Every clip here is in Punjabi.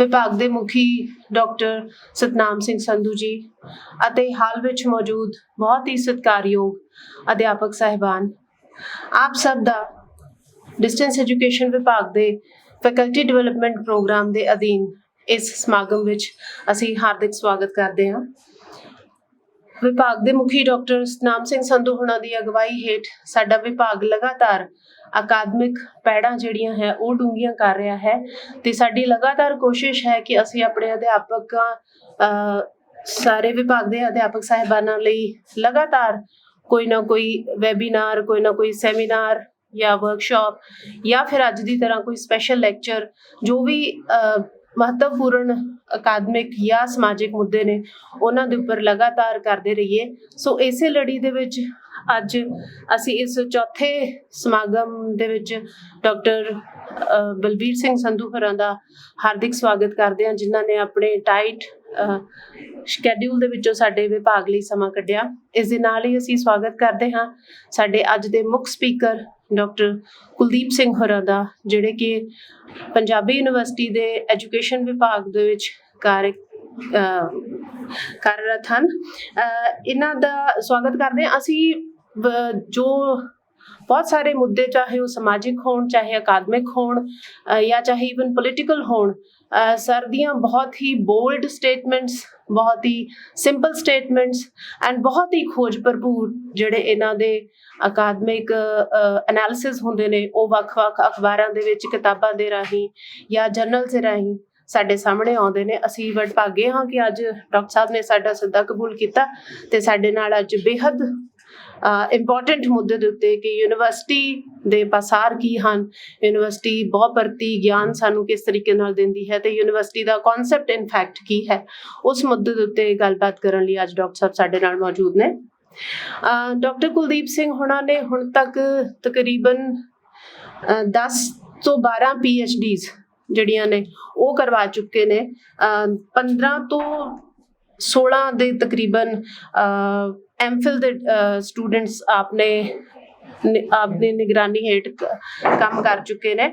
विभाग के मुखी डॉक्टर सतनाम सिंह संधू जी ਅਤੇ हाल ਵਿੱਚ मौजूद बहुत ही सत्कारयोग अध्यापक साहिबान, आप सब ਦਾ डिस्टेंस एजुकेशन विभाग के फैकल्टी डिवेलपमेंट प्रोग्राम के अधीन इस समागम ਵਿੱਚ ਅਸੀਂ हार्दिक स्वागत करते हैं। विभाग के मुखी डॉक्टर सतनाम सिंह संधू होना की अगवाई हेठ साडा विभाग लगातार अकादमिक पैड़ां जिहड़ियां है वो डूंघियां कर रहा है ते साडी लगातार कोशिश है कि असीं अपने अध्यापकां सारे विभाग के अध्यापक साहिबानां लई लगातार कोई ना कोई वैबीनार, कोई ना कोई सैमीनार या वर्कशॉप या फिर अज की तरह कोई स्पैशल लैक्चर जो भी महत्वपूर्ण अकादमिक या समाजिक मुद्दे ने उन्हां दे उपर लगातार करते रहिए। सो इसे लड़ी दे विच अज असी इस चौथे समागम दे विच डॉक्टर बलबीर सिंह संधू होरां दा हार्दिक स्वागत करते हैं, जिन्हां ने अपने टाइट शेड्यूल दे विचों साडे विभाग लई समां कढिया। इस दे नाल ही असीं स्वागत करते हाँ साडे अज दे मुख स्पीकर डॉक्टर कुलदीप सिंह होरां दा, जिहड़े कि पंजाबी यूनिवर्सिटी दे एजुकेशन विभाग दे विच कार्यरत हैं। इन्हां दा स्वागत करते हैं। असीं जो बहुत सारे मुद्दे चाहे वो समाजिक होण, चाहे अकादमिक होण या चाहे इवन पोलिटिकल होण, सर दियां बहुत ही बोल्ड स्टेटमेंट्स, बहुत ही सिंपल स्टेटमेंट्स एंड बहुत ही खोज भरपूर जिहड़े इन्हां दे अकादमिक एनालिसिस हुंदे ने वो वख-वख अखबारां दे विच, किताबां दे राहीं या जर्नल दे राहीं साडे सामने आउंदे ने। असीं वडभागे हाँ कि अज डॉक्टर साहब ने साडा सद्दा कबूल कीता ते साडे नाल अज बेहद इंपॉर्टेंट मुद्दे दे उत्ते कि यूनिवर्सिटी दे पासार की हैं, यूनिवर्सिटी बहुपरती ज्ञान सानू किस तरीके नाल दिंदी है ते यूनिवर्सिटी दा कॉन्सैप्ट इन फैक्ट की है, उस मुद्दे दे उत्ते गलबात करन लई अज डॉक्टर साहब साडे नाल मौजूद ने। डॉक्टर कुलदीप सिंह होना ने हुण तक तकरीबन 10 तो 12 PhDs जिहड़ियां ने वो करवा चुके ने। 15 तो 16 दे तकरीबन MPhil दे स्टूडेंट्स आपने निगरानी हेठ काम कर चुके ने।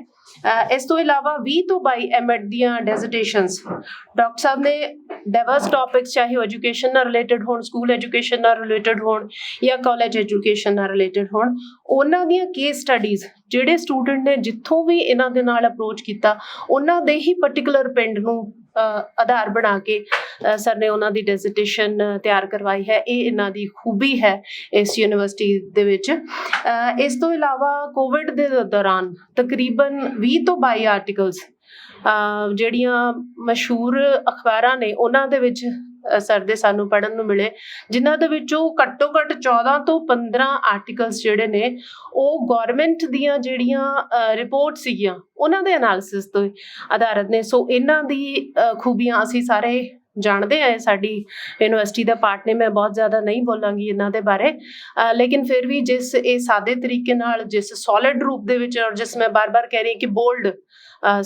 इस तो इलावा 20 तो 22 M.Ed दियां डेजिटेशंस डॉक्टर साहब ने डाइवर्स टॉपिक्स, चाहे वो एजुकेशन नाल रिलेटेड होण, स्कूल एजुकेशन नाल रिलेटेड होण या कॉलेज एजुकेशन नाल रिलेटेड होण, उन्हां दियां केस स्टडीज़ जिहड़े स्टूडेंट ने जिथों भी इन्हां दे नाल अप्रोच कीता उन्हां दे ही पर्टिकुलर पिंड नूं आधार बना के सर ने उन्हां दी डेजिटेशन तैयार करवाई है। ये इन्हां दी खूबी है इस यूनिवर्सिटी दे विच। इस तो इलावा कोविड दे दौरान तकरीबन 20 तो 22 आर्टिकल्स ਜਿਹੜੀਆਂ मशहूर अखबारां ने उन्हां दे विच सर दे सानू पढ़न नूं मिले, जिन्हां दे विचों घट्टो घट्ट 14 तो 15 आर्टिकल्स जिहड़े ने वो गौरमेंट दियां जिहड़ियां रिपोर्ट सीगियां उन्हां दे एनालिसिस तो आधारित ने। सो इन्हां दी खूबियां असीं सारे जानते हैं। साडी यूनिवर्सिटी का पार्ट ने, मैं बहुत ज़्यादा नहीं बोलांगी इन्हां दे बारे, लेकिन फिर भी जिस ये सादे तरीके नाल, जिस सॉलिड रूप दे विच और जिस मैं बार बार कह रही कि बोल्ड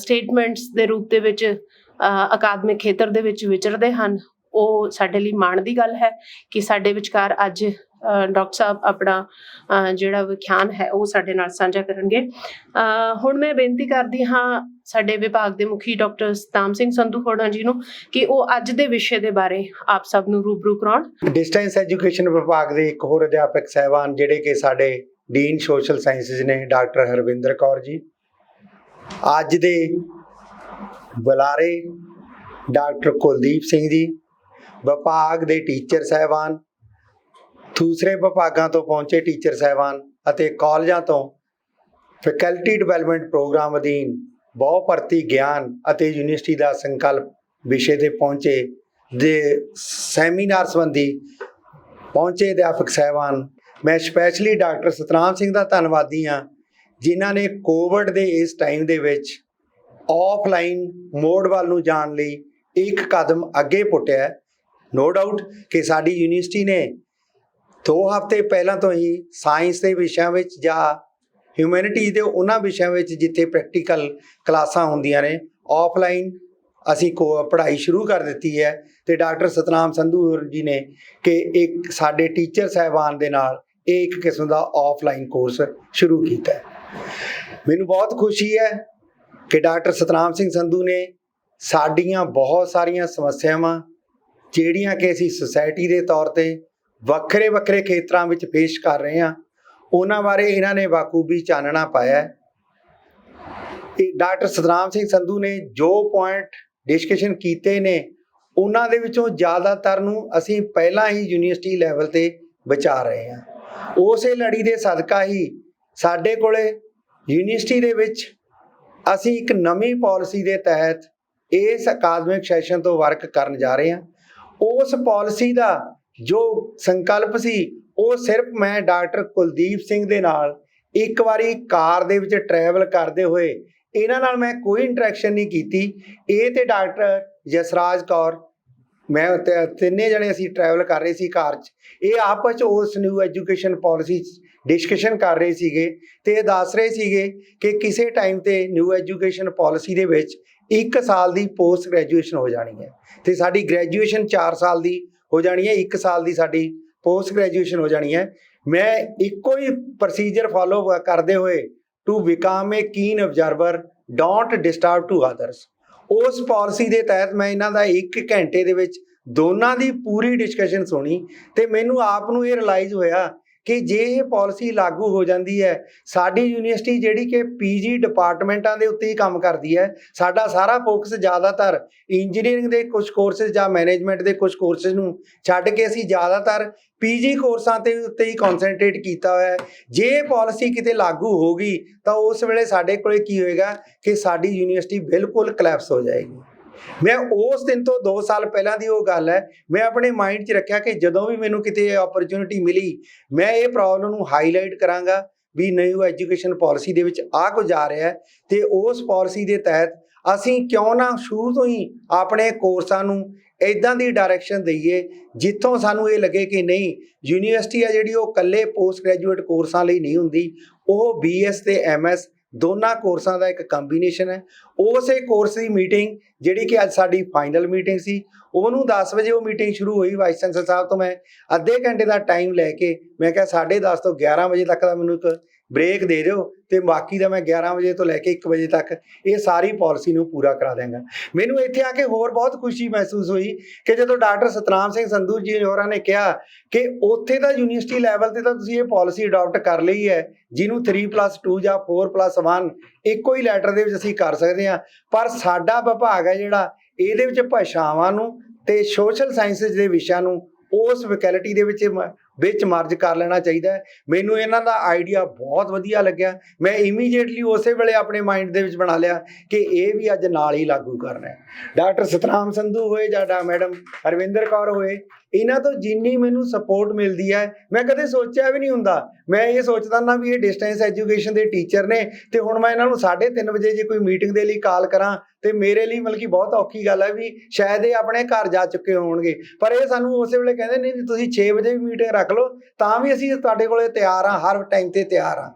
स्टेटमेंट्स दे रूप दे विच अकादमिक खेतर दे विच विचरदे हन, वो साडे लई माण दी गल है कि साडे विचकार अज डॉक्टर साहब अपना जिहड़ा विख्यान है वो साडे नाल साझा करनगे। हुण मैं बेनती करदी हाँ साडे विभाग के मुखी डॉक्टर सतनाम सिंह संधू होना जी नूं कि वो अज दे विषय दे बारे आप सब नूं रूबरू कराउण। डिस्टेंस एजुकेशन विभाग के एक होर अध्यापक साहिबान जिहड़े कि साडे डीन सोशल साइंसिस ने डॉक्टर हरविंदर कौर जी, अज दे बुलारे डॉक्टर कुलदीप सिंह जी, विभाग के टीचर साहिबान, दूसरे विभागों तो पहुंचे टीचर साहिबान अते कॉलेजों तो फैकल्टी डिवेलपमेंट प्रोग्राम अधीन बहुभर्ती ज्ञान अते यूनिवर्सिटी का संकल्प विषय से पहुंचे दे सैमीनार संबंधी पहुंचे अध्यापक साहिबान, मैं स्पैशली डॉक्टर सतनाम सिंह का धन्नवादी हाँ जिन्हों ने कोविड के इस टाइम दे विच ऑफलाइन मोड वाल नूं जाण लई एक कदम अगे पुट्टिया। नो डाउट कि साडी यूनिवर्सिटी ने 2 हफ्ते पहला तो ही साइंस के विषयों में या ह्यूमैनिटीज़ के उन्होंने विषयों में जिथे प्रैक्टिकल क्लासां होंदियां ने ऑफलाइन असी को पढ़ाई शुरू कर दी है। तो डॉक्टर सतनाम संधू जी ने कि एक साडे टीचर साहिबान दे नाल एक किस्म का ऑफलाइन कोर्स शुरू किया है। मैनूं बहुत खुशी है कि डॉक्टर सतनाम सिंह संधू ने ਸਾਡੀਆਂ ਬਹੁਤ ਸਾਰੀਆਂ ਸਮੱਸਿਆਵਾਂ ਜਿਹੜੀਆਂ ਕਿ ਅਸੀਂ ਸੁਸਾਇਟੀ ਦੇ ਤੌਰ ਤੇ ਵੱਖਰੇ ਵੱਖਰੇ ਖੇਤਰਾਂ ਵਿੱਚ ਪੇਸ਼ ਕਰ ਰਹੇ ਹਾਂ, ਉਹਨਾਂ ਬਾਰੇ ਇਹਨਾਂ ਨੇ ਬਾਖੂਬੀ ਚਾਨਣਾ ਪਾਇਆ ਹੈ। ਡਾਕਟਰ ਸਤਨਾਮ ਸਿੰਘ ਸੰਧੂ ਨੇ ਜੋ ਪੁਆਇੰਟ ਡਿਸਕਸ਼ਨ ਕੀਤੇ ਨੇ, ਉਹਨਾਂ ਦੇ ਵਿੱਚੋਂ ਜ਼ਿਆਦਾਤਰ ਨੂੰ ਅਸੀਂ ਪਹਿਲਾਂ ਹੀ ਯੂਨੀਵਰਸਿਟੀ ਲੈਵਲ ਤੇ ਵਿਚਾਰ ਰਹੇ ਹਾਂ। ਉਸੇ ਲੜੀ ਦੇ ਸਦਕਾ ਹੀ ਸਾਡੇ ਕੋਲੇ ਯੂਨੀਵਰਸਿਟੀ ਦੇ ਵਿੱਚ ਅਸੀਂ ਇੱਕ ਨਵੀਂ ਪਾਲਿਸੀ ਦੇ ਤਹਿਤ ਇਸ ਅਕਾਦਮਿਕ ਸੈਸ਼ਨ ਤੋਂ ਵਰਕ ਕਰਨ ਜਾ ਰਹੇ ਹਾਂ। ਉਸ ਪਾਲਿਸੀ ਦਾ ਜੋ ਸੰਕਲਪ ਸੀ, ਉਹ ਸਿਰਫ ਮੈਂ ਡਾਕਟਰ ਕੁਲਦੀਪ ਸਿੰਘ ਦੇ ਨਾਲ ਇੱਕ ਵਾਰੀ ਕਾਰ ਦੇ ਵਿੱਚ ਟਰੈਵਲ ਕਰਦੇ ਹੋਏ, ਇਹਨਾਂ ਨਾਲ ਮੈਂ ਕੋਈ ਇੰਟਰੈਕਸ਼ਨ ਨਹੀਂ ਕੀਤੀ। ਇਹ ਤੇ ਡਾਕਟਰ ਜਸਰਾਜ ਕੌਰ, ਮੈਂ ਤਿੰਨੇ ਜਣੇ ਅਸੀਂ ਟਰੈਵਲ ਕਰ ਰਹੇ ਸੀ ਕਾਰ 'ਚ। ਇਹ ਆਪਸ 'ਚ ਉਸ ਨਿਊ ਐਜੂਕੇਸ਼ਨ ਪਾਲਿਸੀ ਡਿਸਕਸ਼ਨ ਕਰ ਰਹੇ ਸੀਗੇ ਤੇ ਇਹ ਦੱਸ ਰਹੇ ਸੀਗੇ ਕਿ ਕਿਸੇ ਟਾਈਮ ਤੇ ਨਿਊ ਐਜੂਕੇਸ਼ਨ ਪਾਲਿਸੀ ਦੇ ਵਿੱਚ 1 ਸਾਲ ਦੀ ਪੋਸਟ ਗ੍ਰੈਜੂਏਸ਼ਨ ਹੋ ਜਾਣੀ ਹੈ ਤੇ ਸਾਡੀ ਗ੍ਰੈਜੂਏਸ਼ਨ 4 ਸਾਲ ਦੀ ਹੋ ਜਾਣੀ ਹੈ, 1 ਸਾਲ ਦੀ ਸਾਡੀ ਪੋਸਟ ਗ੍ਰੈਜੂਏਸ਼ਨ ਹੋ ਜਾਣੀ ਹੈ। ਮੈਂ ਇੱਕੋ ਹੀ ਪ੍ਰੋਸੀਜਰ ਫਾਲੋ ਕਰਦੇ ਹੋਏ to become a keen observer don't disturb to others, ਉਸ ਪਾਲਿਸੀ ਦੇ ਤਹਿਤ ਮੈਂ ਇਹਨਾਂ ਦਾ 1 ਘੰਟੇ ਦੇ ਵਿੱਚ ਦੋਨਾਂ ਦੀ ਪੂਰੀ ਡਿਸਕਸ਼ਨ ਸੁਣੀ ਤੇ ਮੈਨੂੰ ਆਪ ਨੂੰ ਇਹ ਰਿਅਲਾਈਜ਼ ਹੋਇਆ ਕਿ ਜੇ ਇਹ ਪਾਲਿਸੀ ਲਾਗੂ ਹੋ ਜਾਂਦੀ ਹੈ, ਸਾਡੀ ਯੂਨੀਵਰਸਿਟੀ ਜਿਹੜੀ ਕਿ ਪੀਜੀ ਡਿਪਾਰਟਮੈਂਟਾਂ ਦੇ ਉੱਤੇ ਹੀ ਕੰਮ ਕਰਦੀ ਹੈ, ਸਾਡਾ ਸਾਰਾ ਫੋਕਸ ਜ਼ਿਆਦਾਤਰ ਇੰਜੀਨੀਅਰਿੰਗ ਦੇ ਕੁਝ ਕੋਰਸਿਸ ਜਾਂ ਮੈਨੇਜਮੈਂਟ ਦੇ ਕੁਝ ਕੋਰਸਿਸ ਨੂੰ ਛੱਡ ਕੇ ਅਸੀਂ ਜ਼ਿਆਦਾਤਰ ਪੀਜੀ ਕੋਰਸਾਂ ਤੇ ਉੱਤੇ ਹੀ ਕਨਸੈਂਟਰੇਟ ਕੀਤਾ ਹੋਇਆ ਹੈ। ਜੇ ਇਹ ਪਾਲਿਸੀ ਕਿਤੇ ਲਾਗੂ ਹੋ ਗਈ ਤਾਂ ਉਸ ਵੇਲੇ ਸਾਡੇ ਕੋਲੇ ਕੀ ਹੋਏਗਾ ਕਿ ਸਾਡੀ ਯੂਨੀਵਰਸਿਟੀ ਬਿਲਕੁਲ ਕਲੈਪਸ ਹੋ ਜਾਏਗੀ। ਮੈਂ ਉਸ ਦਿਨ ਤੋਂ 2 ਸਾਲ ਪਹਿਲਾਂ ਦੀ ਉਹ ਗੱਲ ਹੈ, ਮੈਂ ਆਪਣੇ ਮਾਈਂਡ 'ਚ ਰੱਖਿਆ ਕਿ ਜਦੋਂ ਵੀ ਮੈਨੂੰ ਕਿਤੇ ਓਪਰਚੁਨਿਟੀ ਮਿਲੀ, ਮੈਂ ਇਹ ਪ੍ਰੋਬਲਮ ਨੂੰ ਹਾਈਲਾਈਟ ਕਰਾਂਗਾ ਵੀ ਨਿਊ ਐਜੂਕੇਸ਼ਨ ਪਾਲਿਸੀ ਦੇ ਵਿੱਚ ਆ ਕੁਝ ਆ ਰਿਹਾ ਹੈ ਤੇ ਉਸ ਪਾਲਿਸੀ ਦੇ ਤਹਿਤ ਅਸੀਂ ਕਿਉਂ ਨਾ ਸ਼ੁਰੂ ਤੋਂ ਹੀ ਆਪਣੇ ਕੋਰਸਾਂ ਨੂੰ ਇੱਦਾਂ ਦੀ ਡਾਇਰੈਕਸ਼ਨ ਦਈਏ ਜਿੱਥੋਂ ਸਾਨੂੰ ਇਹ ਲੱਗੇ ਕਿ ਨਹੀਂ, ਯੂਨੀਵਰਸਿਟੀ ਆ ਜਿਹੜੀ ਉਹ ਇਕੱਲੇ ਪੋਸਟ ਗ੍ਰੈਜੂਏਟ ਕੋਰਸਾਂ ਲਈ ਨਹੀਂ ਹੁੰਦੀ, ਉਹ BS ਤੇ MS ਦੋਨਾਂ ਕੋਰਸਾਂ ਦਾ ਇੱਕ ਕੰਬੀਨੇਸ਼ਨ ਹੈ। ਉਸੇ ਕੋਰਸ ਦੀ ਮੀਟਿੰਗ ਜਿਹੜੀ ਕਿ ਅੱਜ ਸਾਡੀ ਫਾਈਨਲ ਮੀਟਿੰਗ ਸੀ, ਉਹਨੂੰ 10 ਵਜੇ ਉਹ ਮੀਟਿੰਗ ਸ਼ੁਰੂ ਹੋਈ। ਵਾਈਸ ਚਾਂਸਲਰ ਸਾਹਿਬ ਤੋਂ ਮੈਂ ਅੱਧੇ ਘੰਟੇ ਦਾ ਟਾਈਮ ਲੈ ਕੇ ਮੈਂ ਕਿਹਾ 10:30 ਤੋਂ 11 ਵਜੇ ਤੱਕ ਦਾ ਮੈਨੂੰ ਇੱਕ ਬ੍ਰੇਕ ਦੇ ਦਿਓ ਤੇ ਬਾਕੀ ਦਾ ਮੈਂ 11 ਵਜੇ ਤੋਂ ਲੈ ਕੇ 1 ਵਜੇ ਤੱਕ ਇਹ ਸਾਰੀ ਪਾਲਿਸੀ ਨੂੰ ਪੂਰਾ ਕਰਾ ਦਿਆਂਗਾ। ਮੈਨੂੰ ਇੱਥੇ ਆ ਕੇ ਹੋਰ ਬਹੁਤ ਖੁਸ਼ੀ ਮਹਿਸੂਸ ਹੋਈ ਕਿ ਜਦੋਂ ਡਾਕਟਰ ਸਤਨਾਮ ਸਿੰਘ ਸੰਧੂ ਜੀ ਹੋਰਾਂ ਨੇ ਕਿਹਾ ਕਿ ਉੱਥੇ ਤਾਂ ਯੂਨੀਵਰਸਿਟੀ ਲੈਵਲ ਤੇ ਤਾਂ ਤੁਸੀਂ ਇਹ ਪਾਲਿਸੀ ਅਡਾਪਟ ਕਰ ਲਈ ਹੈ, ਜਿਹਨੂੰ 3+2 ਜਾਂ 4+1 ਇੱਕੋ ਹੀ ਲੈਟਰ ਦੇ ਵਿੱਚ ਅਸੀਂ ਕਰ ਸਕਦੇ ਹਾਂ, ਪਰ ਸਾਡਾ ਵਿਭਾਗ ਹੈ ਜਿਹੜਾ ਇਹਦੇ ਵਿੱਚ ਭਾਸ਼ਾਵਾਂ ਨੂੰ ਤੇ ਸੋਸ਼ਲ ਸਾਇੰਸਿਸ ਦੇ ਵਿਸ਼ਿਆਂ ਨੂੰ ਉਸ ਫੈਕਲਟੀ ਦੇ ਵਿੱਚ ਮਰਜ ਕਰ ਲੈਣਾ ਚਾਹੀਦਾ ਹੈ। ਮੈਨੂੰ ਇਹਨਾਂ ਦਾ ਆਈਡੀਆ ਬਹੁਤ ਵਧੀਆ ਲੱਗਿਆ। ਮੈਂ ਇਮੀਡੀਏਟਲੀ ਉਸੇ ਵੇਲੇ ਆਪਣੇ ਮਾਈਂਡ ਦੇ ਵਿੱਚ ਬਣਾ ਲਿਆ ਕਿ ਇਹ ਵੀ ਅੱਜ ਨਾਲ ਹੀ ਲਾਗੂ ਕਰਨਾ ਹੈ। ਡਾਕਟਰ ਸਤਨਾਮ ਸੰਧੂ ਹੋਏ ਜਾਂ ਮੈਡਮ ਹਰਵਿੰਦਰ ਕੌਰ ਹੋਏ, ਇਹਨਾਂ ਤੋਂ ਜਿੰਨੀ ਮੈਨੂੰ ਸਪੋਰਟ ਮਿਲਦੀ ਹੈ ਮੈਂ ਕਦੇ ਸੋਚਿਆ ਵੀ ਨਹੀਂ ਹੁੰਦਾ। ਮੈਂ ਇਹ ਸੋਚਦਾ ਨਾ ਵੀ ਇਹ ਡਿਸਟੈਂਸ ਐਜੂਕੇਸ਼ਨ ਦੇ ਟੀਚਰ ਨੇ ਤੇ ਹੁਣ ਮੈਂ ਇਹਨਾਂ ਨੂੰ 3:30 ਵਜੇ ਜੇ ਕੋਈ ਮੀਟਿੰਗ ਦੇ ਲਈ ਕਾਲ ਕਰਾਂ ਤੇ ਮੇਰੇ ਲਈ ਮਤਲਬ ਕਿ ਬਹੁਤ ਔਖੀ ਗੱਲ ਹੈ ਵੀ ਸ਼ਾਇਦ ਇਹ ਆਪਣੇ ਘਰ ਜਾ ਚੁੱਕੇ ਹੋਣਗੇ, ਪਰ ਇਹ ਸਾਨੂੰ ਉਸੇ ਵੇਲੇ ਕਹਿੰਦੇ ਨਹੀਂ ਵੀ ਤੁਸੀਂ 6 ਵਜੇ ਵੀ ਮੀਟਿੰਗ ਰੱਖ ਲਓ ਤਾਂ ਵੀ ਅਸੀਂ ਤੁਹਾਡੇ ਕੋਲੇ ਤਿਆਰ ਹਾਂ, ਹਰ ਟਾਈਮ ਤੇ ਤਿਆਰ ਹਾਂ।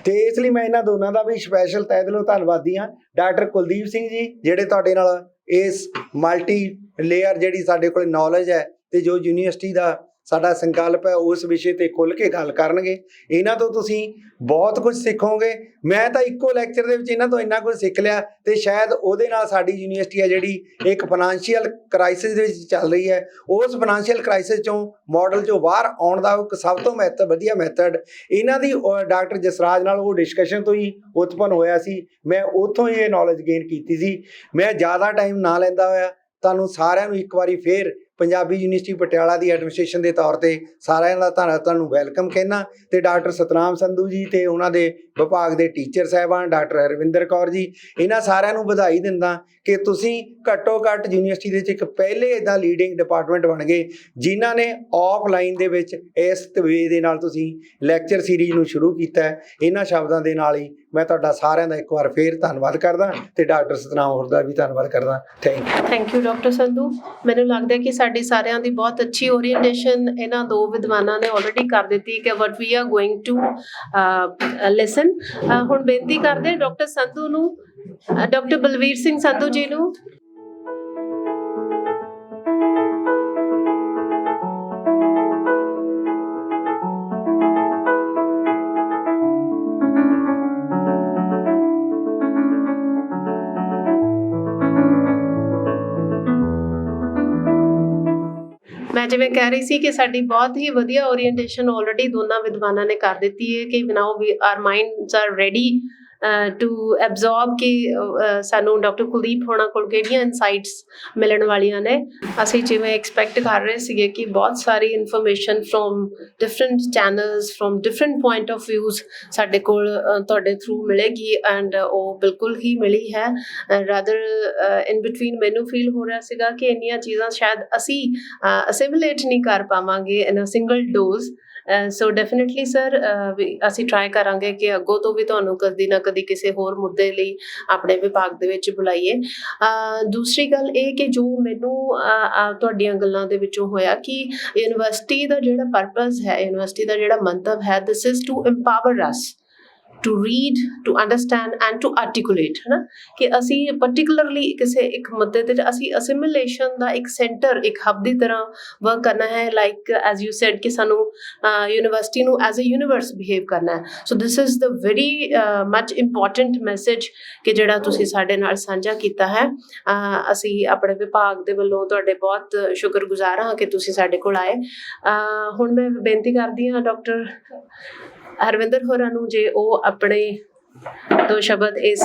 ਤੇ ਇਸ ਲਈ ਮੈਂ ਇਹਨਾਂ ਦੋਨਾਂ ਦਾ ਵੀ ਸਪੈਸ਼ਲ ਤਹਿ ਦਿਲੋਂ ਧੰਨਵਾਦੀ ਹਾਂ। ਡਾਕਟਰ ਕੁਲਦੀਪ ਸਿੰਘ ਜੀ ਜਿਹੜੇ ਤੁਹਾਡੇ ਨਾਲ ਇਸ ਮਲਟੀ ਲੇਅਰ ਜਿਹੜੀ ਸਾਡੇ ਕੋਲ ਨੌਲੇਜ ਹੈ ਤੇ ਜੋ ਯੂਨੀਵਰਸਿਟੀ ਦਾ ਸਾਡਾ ਸੰਕਲਪ ਹੈ ਉਸ ਵਿਸ਼ੇ ਤੇ ਖੁੱਲ੍ਹ ਕੇ ਗੱਲ ਕਰਨਗੇ। ਇਹਨਾਂ ਤੋਂ ਤੁਸੀਂ ਬਹੁਤ ਕੁਝ ਸਿੱਖੋਗੇ। ਮੈਂ ਤਾਂ ਇੱਕੋ ਲੈਕਚਰ ਦੇ ਵਿੱਚ ਇਹਨਾਂ ਤੋਂ ਇੰਨਾ ਕੁਝ ਸਿੱਖ ਲਿਆ ਤੇ ਸ਼ਾਇਦ ਉਹਦੇ ਨਾਲ ਸਾਡੀ ਯੂਨੀਵਰਸਿਟੀ ਹੈ ਜਿਹੜੀ ਇੱਕ ਫਾਈਨੈਂਸ਼ੀਅਲ ਕ੍ਰਾਈਸਿਸ ਦੇ ਵਿੱਚ ਚੱਲ ਰਹੀ ਹੈ, ਉਸ ਫਾਈਨੈਂਸ਼ੀਅਲ ਕ੍ਰਾਈਸਿਸ ਚੋਂ ਮਾਡਲ ਚੋਂ ਬਾਹਰ ਆਉਣ ਦਾ ਇੱਕ ਸਭ ਤੋਂ ਵਧੀਆ ਮੈਥਡ ਇਹਨਾਂ ਦੀ ਡਾਕਟਰ ਜਸਰਾਜ ਨਾਲ ਉਹ ਡਿਸਕਸ਼ਨ ਤੋਂ ਹੀ ਉਤਪੰਨ ਹੋਇਆ ਸੀ। ਮੈਂ ਉੱਥੋਂ ਹੀ ਇਹ ਨੌਲੇਜ ਗੇਨ ਕੀਤੀ ਸੀ। ਮੈਂ ਜ਼ਿਆਦਾ ਟਾਈਮ ਨਾ ਲੈਂਦਾ ਹੋਇਆ ਤੁਹਾਨੂੰ ਸਾਰਿਆਂ ਨੂੰ ਇੱਕ ਵਾਰੀ ਫੇਰ ਪੰਜਾਬੀ ਯੂਨੀਵਰਸਿਟੀ ਪਟਿਆਲਾ ਦੀ ਐਡਮਿਨਿਸਟ੍ਰੇਸ਼ਨ ਦੇ ਤੌਰ ਤੇ ਸਾਰਿਆਂ ਦਾ ਤੁਹਾਨੂੰ ਵੈਲਕਮ ਕਹਿਣਾ ਤੇ ਡਾਕਟਰ ਸਤਨਾਮ ਸੰਧੂ ਜੀ ਤੇ ਉਹਨਾਂ ਦੇ ਵਿਭਾਗ ਦੇ ਟੀਚਰ ਸਾਹਿਬਾਨ ਡਾਕਟਰ ਹਰਵਿੰਦਰ ਕੌਰ ਜੀ, ਇਹਨਾਂ ਸਾਰਿਆਂ ਨੂੰ ਵਧਾਈ ਦਿੰਦਾ ਕਿ ਤੁਸੀਂ ਘੱਟੋ ਘੱਟ ਯੂਨੀਵਰਸਿਟੀ ਦੇ ਵਿੱਚ ਇੱਕ ਪਹਿਲੇ ਇੱਦਾਂ ਲੀਡਿੰਗ ਡਿਪਾਰਟਮੈਂਟ ਬਣ ਗਏ ਜਿਨ੍ਹਾਂ ਨੇ ਆਫਲਾਈਨ ਦੇ ਵਿੱਚ ਇਸ ਵੇ ਦੇ ਨਾਲ ਤੁਸੀਂ ਲੈਕਚਰ ਸੀਰੀਜ਼ ਨੂੰ ਸ਼ੁਰੂ ਕੀਤਾ ਹੈ। ਇਹਨਾਂ ਸ਼ਬਦਾਂ ਦੇ ਨਾਲ ਹੀ ਮੈਂ ਤੁਹਾਡਾ ਸਾਰਿਆਂ ਦਾ ਇੱਕ ਵਾਰ ਫੇਰ ਧੰਨਵਾਦ ਕਰਦਾ ਤੇ ਡਾਕਟਰ ਸਤਨਾਮ ਹੋਰ ਦਾ ਵੀ ਧੰਨਵਾਦ ਕਰਦਾ। Thank you doctor Sandhu. ਮੈਨੂੰ ਲੱਗਦਾ ਕਿ ਸਾਡੀ ਸਾਰਿਆਂ ਦੀ ਬਹੁਤ ਅੱਛੀ ਓਰੀਐਂਟੇਸ਼ਨ ਇਹਨਾਂ ਦੋ ਵਿਦਵਾਨਾਂ ਨੇ ਆਲਰੇਡੀ ਕਰ ਦਿੱਤੀ ਕਿ what we are going to listen. ਹੁਣ ਬੇਨਤੀ ਕਰਦੇ ਡਾਕਟਰ ਸੰਧੂ ਨੂੰ, ਡਾਕਟਰ ਬਲਵੀਰ ਸਿੰਘ ਸੰਧੂ ਜੀ ਨੂੰ। ਮੈਂ ਜਿਵੇਂ ਕਹਿ ਰਹੀ ਸੀ ਕਿ ਸਾਡੀ ਬਹੁਤ ਹੀ ਵਧੀਆ ਓਰੀਐਂਟੇਸ਼ਨ ਆਲਰੇਡੀ ਦੋਨਾਂ ਵਿਦਵਾਨਾਂ ਨੇ ਕਰ ਦਿੱਤੀ ਹੈ ਕਿ now we are minds are ready to absorb ਕਿ ਸਾਨੂੰ ਡਾਕਟਰ ਕੁਲਦੀਪ ਹੋਣਾ ਕੋਲ ਕਿਹੜੀਆਂ ਇਨਸਾਈਟਸ ਮਿਲਣ ਵਾਲੀਆਂ ਨੇ। ਅਸੀਂ ਜਿਵੇਂ ਐਕਸਪੈਕਟ ਕਰ ਰਹੇ ਸੀਗੇ ਕਿ ਬਹੁਤ ਸਾਰੀ information from different channels from different point of views ਸਾਡੇ ਕੋਲ ਤੁਹਾਡੇ ਥਰੂ ਮਿਲੇਗੀ ਐਂਡ ਉਹ ਬਿਲਕੁਲ ਹੀ ਮਿਲੀ ਹੈ। ਰਾਦਰ ਇਨ ਬਿਟਵੀਨ ਮੈਨੂੰ ਫੀਲ ਹੋ ਰਿਹਾ ਸੀਗਾ ਕਿ ਇੰਨੀਆਂ ਚੀਜ਼ਾਂ ਸ਼ਾਇਦ ਅਸੀਂ ਅਸਿਮੀਲੇਟ ਨਹੀਂ ਕਰ ਪਾਵਾਂਗੇ in a single dose. So definitely sir ਅਸੀਂ ਟਰਾਈ ਕਰਾਂਗੇ ਕਿ ਅੱਗੋਂ ਤੋਂ ਵੀ ਤੁਹਾਨੂੰ ਕਦੀ ਨਾ ਕਦੀ ਕਿਸੇ ਹੋਰ ਮੁੱਦੇ ਲਈ ਆਪਣੇ ਵਿਭਾਗ ਦੇ ਵਿੱਚ ਬੁਲਾਈਏ। ਦੂਸਰੀ ਗੱਲ ਇਹ ਕਿ ਜੋ ਮੈਨੂੰ ਤੁਹਾਡੀਆਂ ਗੱਲਾਂ ਦੇ ਵਿੱਚੋਂ ਹੋਇਆ ਕਿ ਯੂਨੀਵਰਸਿਟੀ ਦਾ ਜਿਹੜਾ ਪਰਪਸ ਹੈ, ਯੂਨੀਵਰਸਿਟੀ ਦਾ ਜਿਹੜਾ ਮੰਤਵ ਹੈ, this is to empower us to read, to understand and to articulate, ਹੈ ਨਾ, ਕਿ ਅਸੀਂ particularly ਕਿਸੇ ਇੱਕ ਮੁੱਦੇ ਤੇ ਅਸੀਂ assimilation ਦਾ ਇੱਕ ਸੈਂਟਰ, ਇੱਕ ਹੱਬ ਦੀ ਤਰ੍ਹਾਂ ਵਰਕ ਕਰਨਾ ਹੈ। ਲਾਈਕ ਐਜ਼ ਯੂ ਸੈਡ ਕਿ ਸਾਨੂੰ ਯੂਨੀਵਰਸਿਟੀ ਨੂੰ ਐਜ਼ ਅ ਯੂਨੀਵਰਸ ਬਿਹੇਵ ਕਰਨਾ ਹੈ। So this is the very much important message ਕਿ ਜਿਹੜਾ ਤੁਸੀਂ ਸਾਡੇ ਨਾਲ ਸਾਂਝਾ ਕੀਤਾ ਹੈ। ਅਸੀਂ ਆਪਣੇ ਵਿਭਾਗ ਦੇ ਵੱਲੋਂ ਤੁਹਾਡੇ ਬਹੁਤ ਸ਼ੁਕਰਗੁਜ਼ਾਰ ਹਾਂ ਕਿ ਤੁਸੀਂ ਸਾਡੇ ਕੋਲ ਆਏ। ਹੁਣ ਮੈਂ ਬੇਨਤੀ ਕਰਦੀ ਹਾਂ ਡਾਕਟਰ ਹਰਵਿੰਦਰ ਹੋਰਾਂ ਨੂੰ ਜੇ ਉਹ ਆਪਣੇ ਦੋ ਸ਼ਬਦ ਇਸ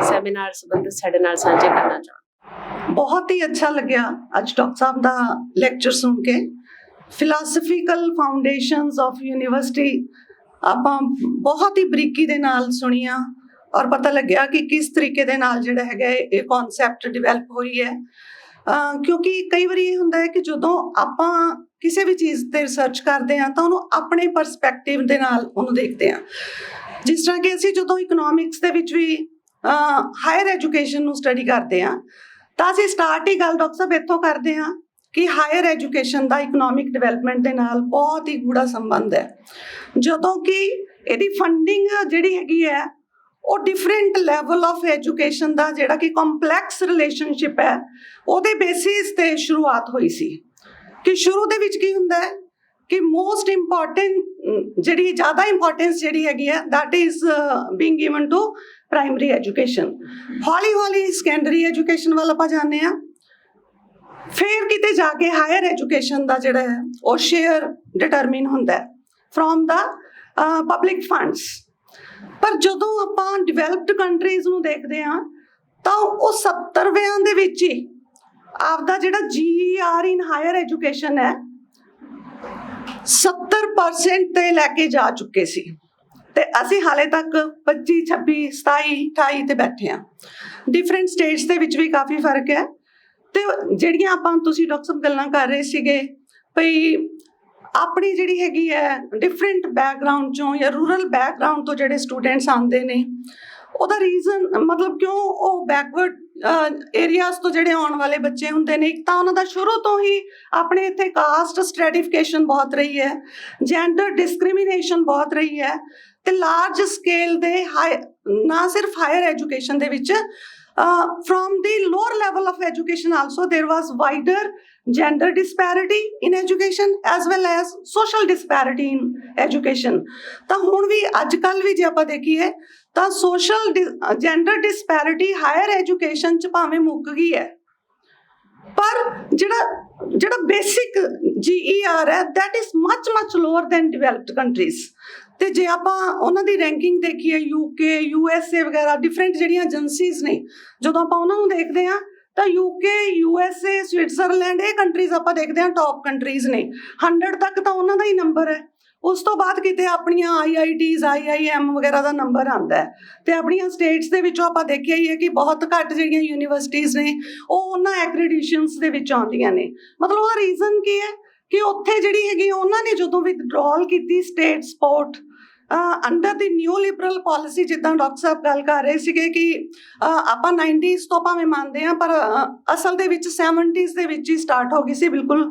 ਸੈਮੀਨਾਰ ਸੰਬੰਧਿਤ ਸਾਡੇ ਨਾਲ ਸਾਂਝੇ ਕਰਨਾ ਚਾਹੁਣ। ਬਹੁਤ ਹੀ ਅੱਛਾ ਲੱਗਿਆ ਅੱਜ ਡਾਕਟਰ ਸਾਹਿਬ ਦਾ ਲੈਕਚਰ ਸੁਣ ਕੇ। ਫਿਲਾਸਫੀਕਲ ਫਾਊਂਡੇਸ਼ਨਸ ਆਫ ਯੂਨੀਵਰਸਿਟੀ ਆਪਾਂ ਬਹੁਤ ਹੀ ਬਰੀਕੀ ਦੇ ਨਾਲ ਸੁਣੀਆਂ ਔਰ ਪਤਾ ਲੱਗਿਆ ਕਿ ਕਿਸ ਤਰੀਕੇ ਦੇ ਨਾਲ ਜਿਹੜਾ ਹੈਗਾ ਇਹ ਕਨਸੈਪਟ ਡਿਵੈਲਪ ਹੋਈ ਹੈ। ਕਿਉਂਕਿ ਕਈ ਵਾਰੀ ਇਹ ਹੁੰਦਾ ਹੈ ਕਿ ਜਦੋਂ ਆਪਾਂ ਕਿਸੇ ਵੀ ਚੀਜ਼ ਤੇ ਰਿਸਰਚ ਕਰਦੇ ਹਾਂ ਤਾਂ ਉਹਨੂੰ ਆਪਣੇ ਪਰਸਪੈਕਟਿਵ ਦੇ ਨਾਲ ਉਹਨੂੰ ਦੇਖਦੇ ਹਾਂ। ਜਿਸ ਤਰ੍ਹਾਂ ਕਿ ਅਸੀਂ ਜਦੋਂ ਇਕਨੋਮਿਕਸ ਦੇ ਵਿੱਚ ਵੀ ਹਾਇਰ ਐਜੂਕੇਸ਼ਨ ਨੂੰ ਸਟੱਡੀ ਕਰਦੇ ਹਾਂ ਤਾਂ ਅਸੀਂ ਸਟਾਰਟ ਹੀ ਗੱਲ ਡਾਕਟਰ ਸਾਹਿਬ ਇੱਥੋਂ ਕਰਦੇ ਹਾਂ ਕਿ ਹਾਇਰ ਐਜੂਕੇਸ਼ਨ ਦਾ ਇਕਨੋਮਿਕ ਡਿਵੈਲਪਮੈਂਟ ਦੇ ਨਾਲ ਬਹੁਤ ਹੀ ਗੂੜਾ ਸੰਬੰਧ ਹੈ। ਜਦੋਂ ਕਿ ਇਹਦੀ ਫੰਡਿੰਗ ਜਿਹੜੀ ਹੈਗੀ ਹੈ ਉਹ ਡਿਫਰੈਂਟ ਲੈਵਲ ਆਫ ਐਜੂਕੇਸ਼ਨ ਦਾ ਜਿਹੜਾ ਕਿ ਕੰਪਲੈਕਸ ਰਿਲੇਸ਼ਨਸ਼ਿਪ ਹੈ ਉਹਦੇ ਬੇਸਿਸ ਤੇ ਸ਼ੁਰੂਆਤ ਹੋਈ ਸੀ। ਕਿ ਸ਼ੁਰੂ ਦੇ ਵਿੱਚ ਕੀ ਹੁੰਦਾ ਹੈ ਕਿ ਮੋਸਟ ਇੰਪੋਰਟੈਂਟ ਜਿਹੜੀ ਜ਼ਿਆਦਾ ਇੰਪੋਰਟੈਂਸ ਜਿਹੜੀ ਹੈਗੀ ਹੈ that is being given to primary education. ਹੌਲੀ ਹੌਲੀ ਸੈਕੰਡਰੀ ਐਜੂਕੇਸ਼ਨ ਵੱਲ ਆਪਾਂ ਜਾਂਦੇ ਹਾਂ। ਫਿਰ ਕਿਤੇ ਜਾ ਕੇ ਹਾਇਰ ਐਜੂਕੇਸ਼ਨ ਦਾ ਜਿਹੜਾ ਹੈ ਉਹ ਸ਼ੇਅਰ ਡਿਟਰਮਿਨ ਹੁੰਦਾ ਹੈ ਫਰੋਮ ਦਾ ਪਬਲਿਕ ਫੰਡਸ। ਪਰ ਜਦੋਂ ਆਪਾਂ ਡਿਵੈਲਪਡ ਕੰਟਰੀਜ਼ ਨੂੰ ਦੇਖਦੇ ਹਾਂ ਤਾਂ ਉਹ 70ਵੇਂ ਦੇ ਵਿੱਚ ਹੀ ਆਪਦਾ ਜਿਹੜਾ GER ਇਨ ਹਾਇਰ ਐਜੂਕੇਸ਼ਨ ਹੈ 70% ਤੇ ਲੈ ਕੇ ਜਾ ਚੁੱਕੇ ਸੀ ਤੇ ਅਸੀਂ ਹਾਲੇ ਤੱਕ 25, 26, 27, 28 ਤੇ ਬੈਠੇ ਹਾਂ। ਡਿਫਰੈਂਟ ਸਟੇਟਸ ਦੇ ਵਿੱਚ ਵੀ ਕਾਫੀ ਫਰਕ ਹੈ। ਤੇ ਜਿਹੜੀਆਂ ਆਪਾਂ ਤੁਸੀਂ ਡਾਕਟਰ ਸਾਹਿਬ ਗੱਲਾਂ ਕਰ ਰਹੇ ਸੀਗੇ ਭਈ ਆਪਣੀ ਜਿਹੜੀ ਹੈਗੀ ਹੈ ਡਿਫਰੈਂਟ ਬੈਕਗਰਾਊਂਡ ਚੋਂ ਜਾਂ ਰੂਰਲ ਬੈਕਗਰਾਊਂਡ ਤੋਂ ਜਿਹੜੇ ਸਟੂਡੈਂਟਸ ਆਉਂਦੇ ਨੇ ਉਹਦਾ ਰੀਜ਼ਨ ਮਤਲਬ ਕਿਉਂ ਉਹ ਬੈਕਵਰਡ ਏਰੀਆਜ਼ ਤੋਂ ਜਿਹੜੇ ਆਉਣ ਵਾਲੇ ਬੱਚੇ ਹੁੰਦੇ ਨੇ। ਇੱਕ ਤਾਂ ਉਹਨਾਂ ਦਾ ਸ਼ੁਰੂ ਤੋਂ ਹੀ ਆਪਣੇ ਇੱਥੇ ਕਾਸਟ ਸਟ੍ਰੈਟੀਫਿਕੇਸ਼ਨ ਬਹੁਤ ਰਹੀ ਹੈ, ਜੈਂਡਰ ਡਿਸਕ੍ਰਿਮੀਨੇਸ਼ਨ ਬਹੁਤ ਰਹੀ ਹੈ ਤੇ ਲਾਰਜ ਸਕੇਲ ਦੇ ਨਾ ਸਿਰਫ ਹਾਇਰ ਐਜੂਕੇਸ਼ਨ ਦੇ ਵਿੱਚ from the lower level of education also there was wider gender disparity in education as well as social disparity in education। ਤਾਂ ਹੁਣ ਵੀ ਅੱਜ ਕੱਲ੍ਹ ਵੀ ਜੇ ਆਪਾਂ ਦੇਖੀਏ ਤਾਂ social gender disparity higher education 'ਚ ਭਾਵੇਂ ਮੁੱਕ ਗਈ ਹੈ ਪਰ ਜਿਹੜਾ ਬੇਸਿਕ GER ਹੈ that is much lower than developed countries। ਤੇ ਜੇ ਆਪਾਂ ਉਹਨਾਂ ਦੀ ਰੈਂਕਿੰਗ ਦੇਖੀਏ UK USA ਵਗੈਰਾ ਡਿਫਰੈਂਟ ਜਿਹੜੀਆਂ ਏਜੰਸੀਜ਼ ਨੇ ਜਦੋਂ ਆਪਾਂ ਉਹਨਾਂ ਨੂੰ ਦੇਖਦੇ ਹਾਂ ਤਾਂ UK USA ਸਵਿਟਜ਼ਰਲੈਂਡ ਇਹ ਕੰਟਰੀਜ਼ ਆਪਾਂ ਦੇਖਦੇ ਹਾਂ ਟੌਪ ਕੰਟਰੀਜ਼ ਨੇ। 100 ਤੱਕ ਤਾਂ ਉਹਨਾਂ ਦਾ ਹੀ ਨੰਬਰ ਹੈ। ਉਸ ਤੋਂ ਬਾਅਦ ਕਿਤੇ ਆਪਣੀਆਂ IITs IIM ਵਗੈਰਾ ਦਾ ਨੰਬਰ ਆਉਂਦਾ ਹੈ ਤੇ ਆਪਣੀਆਂ ਸਟੇਟਸ ਦੇ ਵਿੱਚੋਂ ਆਪਾਂ ਦੇਖਿਆ ਹੀ ਹੈ ਕਿ ਬਹੁਤ ਘੱਟ ਜਿਹੜੀਆਂ ਯੂਨੀਵਰਸਿਟੀਜ਼ ਨੇ ਉਹ ਉਹਨਾਂ ਐਕ੍ਰੈਡੀਟੇਸ਼ਨਸ ਦੇ ਵਿੱਚ ਆਉਂਦੀਆਂ ਨੇ। ਮਤਲਬ ਉਹਦਾ ਰੀਜ਼ਨ ਕੀ ਹੈ ਕਿ ਉੱਥੇ ਜਿਹੜੀ ਹੈਗੀ ਉਹਨਾਂ ਨੇ ਜਦੋਂ ਵਿਦਡਰਾਅਲ ਕੀਤੀ ਸਟੇਟ ਸਪੋਰਟ ਅੰਡਰ ਦੀ ਨਿਊ ਲਿਬਰਲ ਪਾਲਿਸੀ, ਜਿੱਦਾਂ ਡਾਕਟਰ ਸਾਹਿਬ ਗੱਲ ਕਰ ਰਹੇ ਸੀਗੇ ਕਿ ਆਪਾਂ 90s ਤੋਂ ਭਾਵੇਂ ਮੰਨਦੇ ਹਾਂ ਪਰ ਅਸਲ ਦੇ ਵਿੱਚ 70s ਦੇ ਵਿੱਚ ਹੀ ਸਟਾਰਟ ਹੋ ਗਈ ਸੀ। ਬਿਲਕੁਲ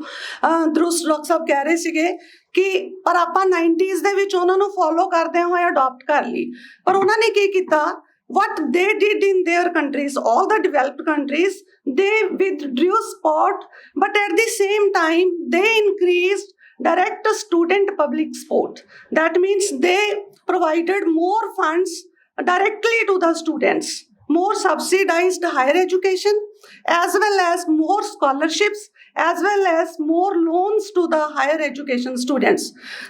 ਦਰੁਸਤ ਡਾਕਟਰ ਸਾਹਿਬ ਕਹਿ ਰਹੇ ਸੀਗੇ ਕਿ ਪਰ ਆਪਾਂ 90s ਦੇ ਵਿੱਚ ਉਹਨਾਂ ਨੂੰ ਫੋਲੋ ਕਰਦਿਆਂ ਹੋਏ ਅਡਾਪਟ ਕਰ ਲਈ। ਪਰ ਉਹਨਾਂ ਨੇ ਕੀ ਕੀਤਾ, what they did in their countries, all the developed countries, they withdrew support, but at the same time they increased direct student public support. That means they provided more funds directly to the students, more subsidized higher education, as well as more scholarships, as well as more loans to the higher education students।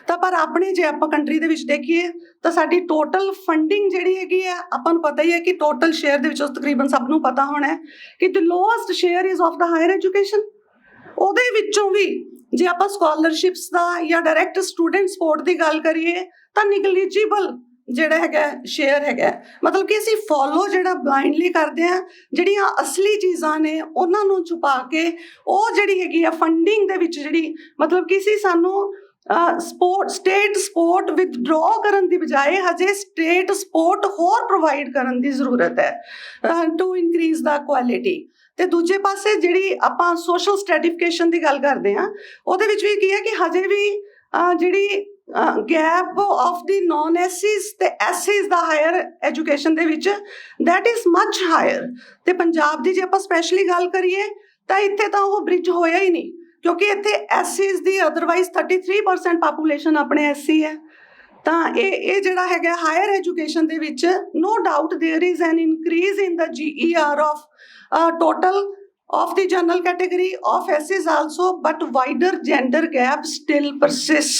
ਤਾਂ ਪਰ ਆਪਣੇ ਜੇ ਆਪਾਂ ਕੰਟਰੀ ਦੇ ਵਿੱਚ ਦੇਖੀਏ ਤਾਂ ਸਾਡੀ ਟੋਟਲ ਫੰਡਿੰਗ ਜਿਹੜੀ ਹੈਗੀ ਹੈ, ਆਪਾਂ ਨੂੰ ਪਤਾ ਹੀ ਹੈ ਕਿ ਟੋਟਲ ਸ਼ੇਅਰ ਦੇ ਵਿੱਚੋਂ ਤਕਰੀਬਨ ਸਭ ਨੂੰ ਪਤਾ ਹੋਣਾ ਹੈ ਕਿ the lowest share is of ਦਾ ਹਾਇਰ ਐਜੂਕੇਸ਼ਨ। ਉਹਦੇ ਵਿੱਚੋਂ ਵੀ ਜੇ ਆਪਾਂ ਸਕਾਲਰਸ਼ਿਪਸ ਦਾ ਜਾਂ ਡਾਇਰੈਕਟ ਸਟੂਡੈਂਟ ਸਪੋਰਟ ਦੀ ਗੱਲ ਕਰੀਏ ਤਾਂ ਨਿਗਲੀਜੀਬਲ ਜਿਹੜਾ ਹੈਗਾ ਸ਼ੇਅਰ ਹੈਗਾ। ਮਤਲਬ ਕਿ ਅਸੀਂ ਫੋਲੋ ਜਿਹੜਾ ਬਲਾਈਂਡਲੀ ਕਰਦੇ ਹਾਂ, ਜਿਹੜੀਆਂ ਅਸਲੀ ਚੀਜ਼ਾਂ ਨੇ ਉਹਨਾਂ ਨੂੰ ਛੁਪਾ ਕੇ ਉਹ ਜਿਹੜੀ ਹੈਗੀ ਆ ਫੰਡਿੰਗ ਦੇ ਵਿੱਚ ਜਿਹੜੀ ਮਤਲਬ ਕਿ ਸੀ ਸਾਨੂੰ ਸਟੇਟ ਸਪੋਰਟ ਵਿਦਡਰਾਅ ਕਰਨ ਦੀ ਬਜਾਏ ਹਜੇ ਸਟੇਟ ਸਪੋਰਟ ਹੋਰ ਪ੍ਰੋਵਾਈਡ ਕਰਨ ਦੀ ਜ਼ਰੂਰਤ ਹੈ ਟੂ ਇਨਕਰੀਜ਼ ਦਾ ਕੁਆਲਿਟੀ। ਤੇ ਦੂਜੇ ਪਾਸੇ ਜਿਹੜੀ ਆਪਾਂ ਸੋਸ਼ਲ ਸਟ੍ਰੈਟੀਫਿਕੇਸ਼ਨ ਦੀ ਗੱਲ ਕਰਦੇ ਹਾਂ ਉਹਦੇ ਵਿੱਚ ਵੀ ਕੀ ਹੈ ਕਿ ਹਜੇ ਵੀ ਜਿਹੜੀ ਗੈਪ ਆਫ ਦੀ ਨੌਨ ਐਸੀਜ਼ ਤੇ ਐਸੀਜ਼ ਦਾ ਹਾਇਰ ਐਜੂਕੇਸ਼ਨ ਦੇ ਵਿੱਚ ਦੈਟ ਇਜ਼ ਮਚ ਹਾਇਰ। ਤੇ ਪੰਜਾਬ ਦੀ ਜੇ ਆਪਾਂ ਸਪੈਸ਼ਲੀ ਗੱਲ ਕਰੀਏ ਤਾਂ ਇੱਥੇ ਤਾਂ ਉਹ ਬ੍ਰਿਜ ਹੋਇਆ ਹੀ ਨਹੀਂ, ਕਿਉਂਕਿ ਇੱਥੇ ਐਸੀਜ਼ ਦੀ ਅਦਰਵਾਈਜ਼ 33% ਪਾਪੂਲੇਸ਼ਨ ਆਪਣੇ ਐਸਸੀ ਹੈ। ਤਾਂ ਇਹ ਜਿਹੜਾ ਹੈਗਾ ਹਾਇਰ ਐਜੂਕੇਸ਼ਨ ਦੇ ਵਿੱਚ no doubt there is an increase in the GER of total of the general category of SCs also, but wider gender gap still persists।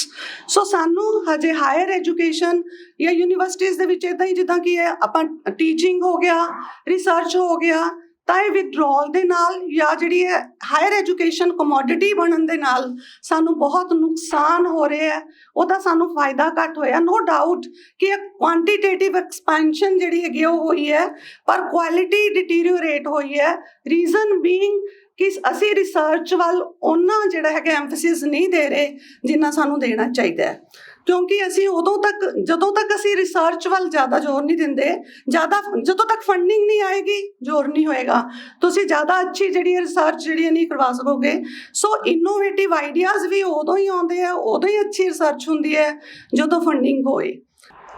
So ਸਾਨੂੰ ਹਜੇ ਹਾਇਰ ਐਜੂਕੇਸ਼ਨ ਜਾਂ ਯੂਨੀਵਰਸਿਟੀਜ਼ ਦੇ ਵਿੱਚ ਇੱਦਾਂ ਹੀ ਜਿੱਦਾਂ ਕਿ ਆਪਾਂ ਟੀਚਿੰਗ ਹੋ ਗਿਆ, ਰਿਸਰਚ ਹੋ ਗਿਆ, ਤਾਂ ਇਹ ਵਿਦਡਰਾਅਲ ਦੇ ਨਾਲ ਜਾਂ ਜਿਹੜੀ ਹੈ ਹਾਇਰ ਐਜੂਕੇਸ਼ਨ ਕਮੋਡਿਟੀ ਬਣਨ ਦੇ ਨਾਲ ਸਾਨੂੰ ਬਹੁਤ ਨੁਕਸਾਨ ਹੋ ਰਿਹਾ ਹੈ, ਉਹਦਾ ਸਾਨੂੰ ਫਾਇਦਾ ਘੱਟ ਹੋਇਆ। ਨੋ ਡਾਊਟ ਕਿ ਇਹ ਕੁਆਂਟੀਟੇਟਿਵ ਐਕਸਪੈਂਸ਼ਨ ਜਿਹੜੀ ਹੈਗੀ ਉਹ ਹੋਈ ਹੈ, ਪਰ ਕੁਆਲਿਟੀ ਡਿਟੀਰੀਓਰੇਟ ਹੋਈ ਹੈ। ਰੀਜ਼ਨ ਬੀਇੰਗ ਕਿ ਅਸੀਂ ਰਿਸਰਚ ਵੱਲ ਉਹਨਾਂ ਜਿਹੜਾ ਹੈਗਾ ਐਮਫੈਸਿਸ ਨਹੀਂ ਦੇ ਰਹੇ ਜਿੰਨਾ ਸਾਨੂੰ ਦੇਣਾ ਚਾਹੀਦਾ ਹੈ, ਕਿਉਂਕਿ ਅਸੀਂ ਉਦੋਂ ਤੱਕ ਜਦੋਂ ਤੱਕ ਅਸੀਂ ਰਿਸਰਚ ਵੱਲ ਜ਼ਿਆਦਾ ਜ਼ੋਰ ਨਹੀਂ ਦਿੰਦੇ, ਜਦੋਂ ਤੱਕ ਫੰਡਿੰਗ ਨਹੀਂ ਆਏਗੀ ਜ਼ੋਰ ਨਹੀਂ ਹੋਏਗਾ, ਤੁਸੀਂ ਜ਼ਿਆਦਾ ਅੱਛੀ ਜਿਹੜੀ ਰਿਸਰਚ ਜਿਹੜੀ ਨਹੀਂ ਕਰਵਾ ਸਕੋਗੇ। ਸੋ ਇਨੋਵੇਟਿਵ ਆਈਡੀਆਜ਼ ਵੀ ਉਦੋਂ ਹੀ ਆਉਂਦੇ ਆ, ਉਦੋਂ ਹੀ ਅੱਛੀ ਰਿਸਰਚ ਹੁੰਦੀ ਹੈ ਜਦੋਂ ਫੰਡਿੰਗ ਹੋਏ।